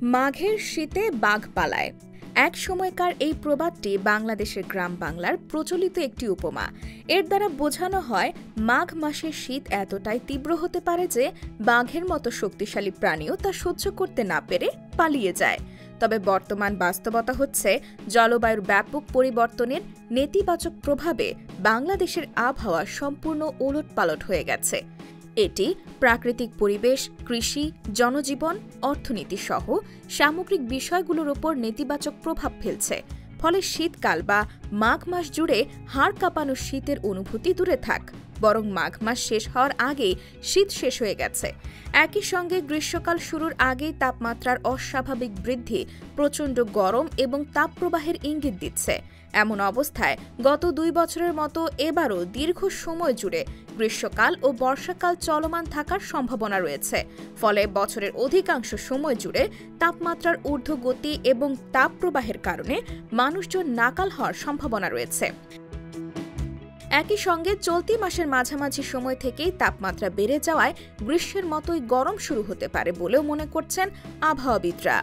মাঘের শীতে বাঘ পালায়। এক সময়কার এই প্রবাদটি বাংলাদেশের গ্রাম বাংলার প্রচলিত একটি উপমা। এর দ্বারা বোঝানো হয় মাঘ মাসের শীত এতটাই তীব্র হতে পারে যে বাঘের মতো শক্তিশালী প্রাণীও তা সহ্য করতে না পেরে পালিয়ে যায়। তবে বর্তমান বাস্তবতা হচ্ছে জলবায়ুর ব্যাপক পরিবর্তনের নেতিবাচক প্রভাবে বাংলাদেশের আবহাওয়া সম্পূর্ণ ওলটপালট হয়ে গেছে। এটি প্রাকৃতিক পরিবেশ, কৃষি, জনজীবন, অর্থনীতি সহ সামগ্রিক বিষয়গুলোর উপর নেতিবাচক প্রভাব ফেলছে। ফলে শীতকাল বা মাঘ মাস জুড়ে হাড় কাঁপানো শীতের অনুভূতি দূরে থাক, বরং মাঘ মাস শেষ হওয়ার আগেই শীত শেষ হয়ে গেছে। একই সঙ্গে গ্রীষ্মকাল শুরুর আগেই তাপমাত্রার অস্বাভাবিক বৃদ্ধি প্রচণ্ড গরম এবং তাপপ্রবাহের ইঙ্গিত দিচ্ছে। এমন অবস্থায় গত 2 বছরের মতো এবারও দীর্ঘ সময় জুড়ে গ্রীষ্মকাল ও বর্ষাকাল চলমান থাকার সম্ভাবনা রয়েছে। ফলে বছরের অধিকাংশ সময় জুড়ে তাপমাত্রার ঊর্ধ্বগতি এবং তাপপ্রবাহের কারণে মানুষজন নাকাল হওয়ার সম্ভাবনা রয়েছে। একই সঙ্গে চলতি মাসের মাঝামাঝি সময় থেকেই তাপমাত্রা বেড়ে যাওয়ায় গ্রীষ্মের মতোই গরম শুরু হতে পারে বলেও মনে করছেন আবহাওয়াবিদরা।